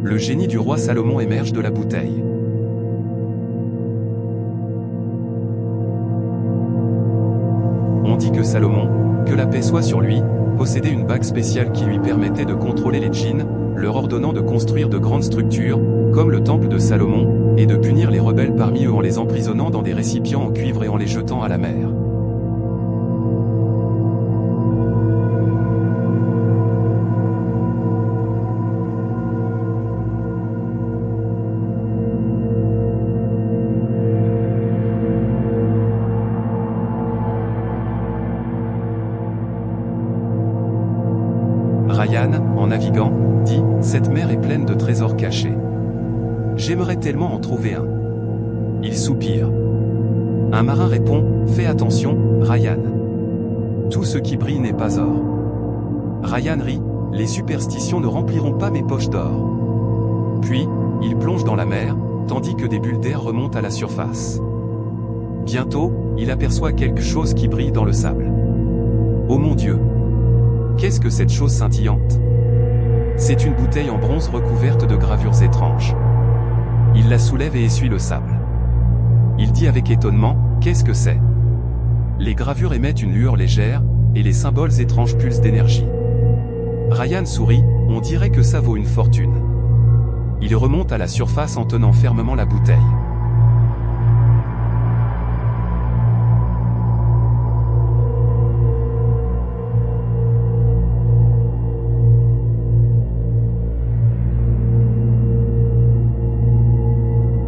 le génie du roi Salomon émerge de la bouteille. On dit que Salomon, que la paix soit sur lui, possédait une bague spéciale qui lui permettait de contrôler les djinns, leur ordonnant de construire de grandes structures, comme le temple de Salomon, et de punir les rebelles parmi eux en les emprisonnant dans des récipients en cuivre et en les jetant à la mer. Ryan, en naviguant, dit « Cette mer est pleine de trésors cachés. J'aimerais tellement en trouver un. » Il soupire. Un marin répond « Fais attention, Ryan. Tout ce qui brille n'est pas or. » Ryan rit « Les superstitions ne rempliront pas mes poches d'or. » Puis, il plonge dans la mer, tandis que des bulles d'air remontent à la surface. Bientôt, il aperçoit quelque chose qui brille dans le sable. Oh mon Dieu! Qu'est-ce que cette chose scintillante? C'est une bouteille en bronze recouverte de gravures étranges. Il la soulève et essuie le sable. Il dit avec étonnement, qu'est-ce que c'est? Les gravures émettent une lueur légère, et les symboles étranges pulsent d'énergie. Ryan sourit, on dirait que ça vaut une fortune. Il remonte à la surface en tenant fermement la bouteille.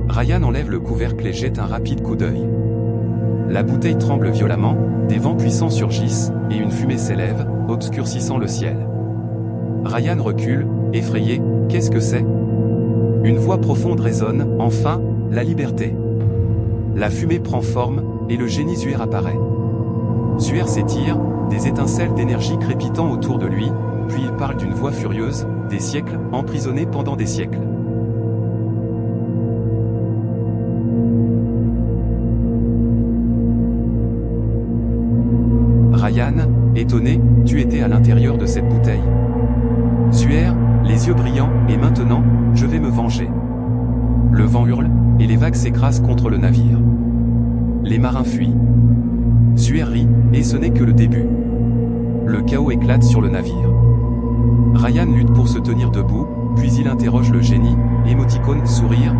Ryan enlève le couvercle et jette un rapide coup d'œil. La bouteille tremble violemment, des vents puissants surgissent, et une fumée s'élève, obscurcissant le ciel. Ryan recule, effrayé, qu'est-ce que c'est? Une voix profonde résonne, enfin, la liberté. La fumée prend forme, et le génie Zuer apparaît. Zuer s'étire, des étincelles d'énergie crépitant autour de lui, puis il parle d'une voix furieuse, des siècles, emprisonnés pendant des siècles. Ryan, étonné, tu étais à l'intérieur de cette bouteille. Zuer, les yeux brillants, et maintenant, je vais me venger. Le vent hurle, et les vagues s'écrasent contre le navire. Les marins fuient. Zuer rit, et ce n'est que le début. Le chaos éclate sur le navire. Ryan lutte pour se tenir debout, puis il interroge le génie, émoticône, sourire.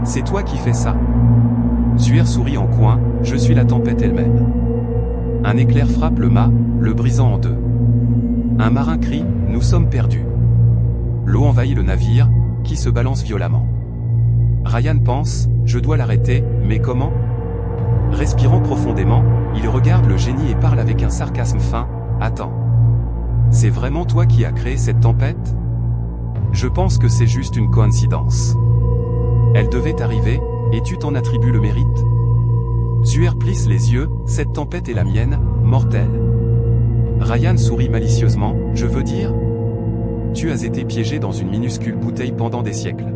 C'est toi qui fais ça? Zuer sourit en coin, je suis la tempête elle-même. Un éclair frappe le mât, le brisant en deux. Un marin crie, nous sommes perdus. L'eau envahit le navire, qui se balance violemment. Ryan pense, je dois l'arrêter, mais comment? Respirant profondément, il regarde le génie et parle avec un sarcasme fin, attends. C'est vraiment toi qui as créé cette tempête? Je pense que c'est juste une coïncidence. Elle devait arriver, et tu t'en attribues le mérite? Zuer plisse les yeux, cette tempête est la mienne, mortelle. Ryan sourit malicieusement, je veux dire? Tu as été piégé dans une minuscule bouteille pendant des siècles.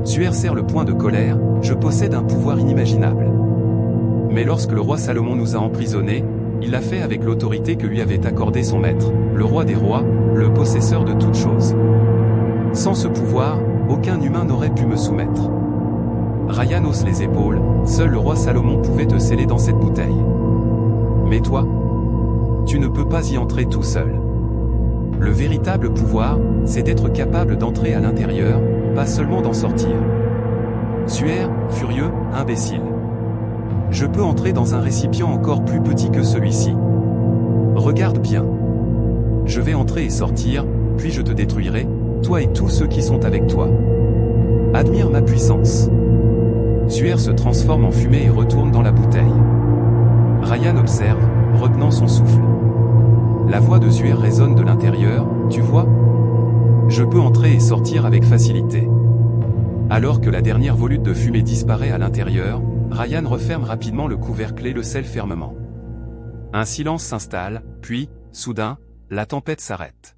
Zuer serre le poing de colère, je possède un pouvoir inimaginable. Mais lorsque le roi Salomon nous a emprisonnés, il l'a fait avec l'autorité que lui avait accordée son maître, le roi des rois, le possesseur de toutes choses. Sans ce pouvoir, aucun humain n'aurait pu me soumettre. Ryan hausse les épaules, seul le roi Salomon pouvait te sceller dans cette bouteille. Mais toi, tu ne peux pas y entrer tout seul. Le véritable pouvoir, c'est d'être capable d'entrer à l'intérieur, pas seulement d'en sortir. Zuer, furieux, imbécile. Je peux entrer dans un récipient encore plus petit que celui-ci. Regarde bien. Je vais entrer et sortir, puis je te détruirai, toi et tous ceux qui sont avec toi. Admire ma puissance. Zuer se transforme en fumée et retourne dans la bouteille. Ryan observe, retenant son souffle. La voix de Zuer résonne de l'intérieur, tu vois? Je peux entrer et sortir avec facilité. Alors que la dernière volute de fumée disparaît à l'intérieur, Ryan referme rapidement le couvercle et le scelle fermement. Un silence s'installe, puis, soudain, la tempête s'arrête.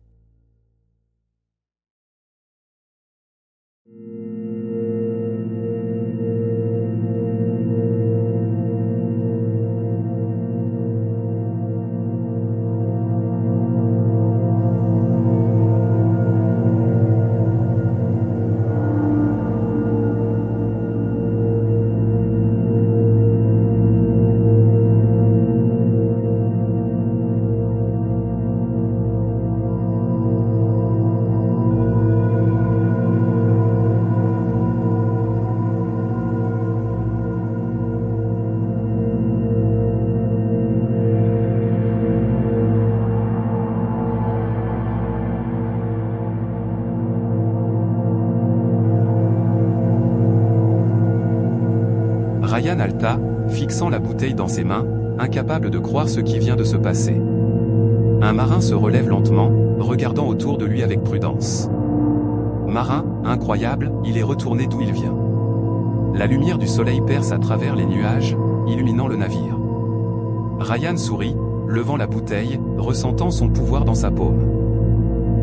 Ryan halta, fixant la bouteille dans ses mains, incapable de croire ce qui vient de se passer. Un marin se relève lentement, regardant autour de lui avec prudence. Marin, incroyable, il est retourné d'où il vient. La lumière du soleil perce à travers les nuages, illuminant le navire. Ryan sourit, levant la bouteille, ressentant son pouvoir dans sa paume.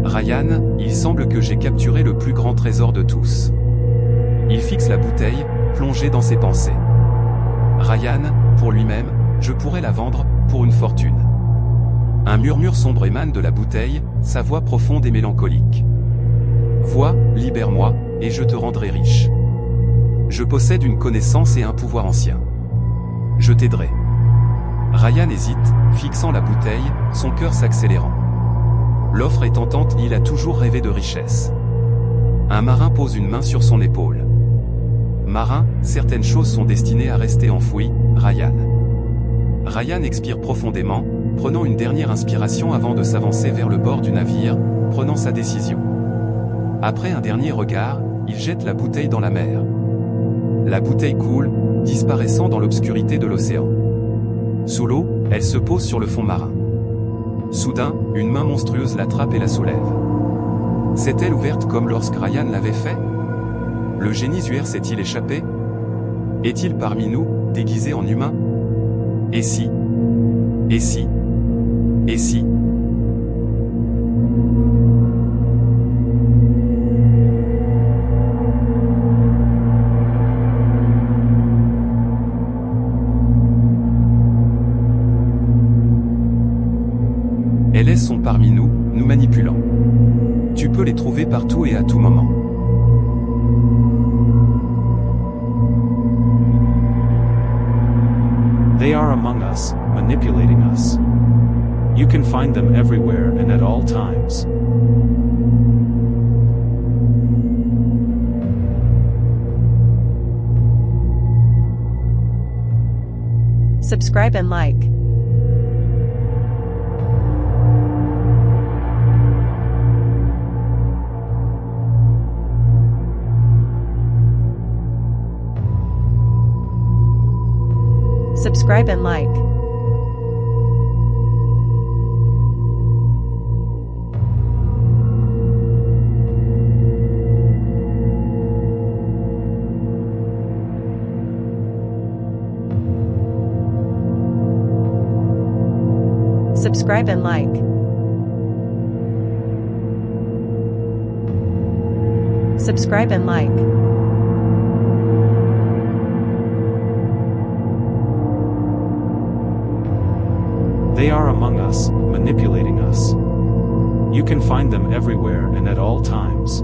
Ryan, il semble que j'ai capturé le plus grand trésor de tous. Il fixe la bouteille, plongé dans ses pensées. Ryan, pour lui-même, je pourrais la vendre, pour une fortune. Un murmure sombre émane de la bouteille, sa voix profonde et mélancolique. Vois, libère-moi, et je te rendrai riche. Je possède une connaissance et un pouvoir ancien. Je t'aiderai. Ryan hésite, fixant la bouteille, son cœur s'accélérant. L'offre est tentante, il a toujours rêvé de richesse. Un marin pose une main sur son épaule. Marin, certaines choses sont destinées à rester enfouies, Ryan. Ryan expire profondément, prenant une dernière inspiration avant de s'avancer vers le bord du navire, prenant sa décision. Après un dernier regard, il jette la bouteille dans la mer. La bouteille coule, disparaissant dans l'obscurité de l'océan. Sous l'eau, elle se pose sur le fond marin. Soudain, une main monstrueuse l'attrape et la soulève. S'est-elle ouverte comme lorsque Ryan l'avait fait? Le génie Zuer s'est-il échappé? Est-il parmi nous, déguisé en humain? Et si? Et si? Et si? Les LS sont parmi nous, nous manipulant. Tu peux les trouver partout et à tout moment. They are among us, manipulating us. You can find them everywhere and at all times. Subscribe and like. Subscribe and like. Subscribe and like. Subscribe and like. They are among us, manipulating us. You can find them everywhere and at all times.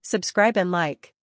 Subscribe and like.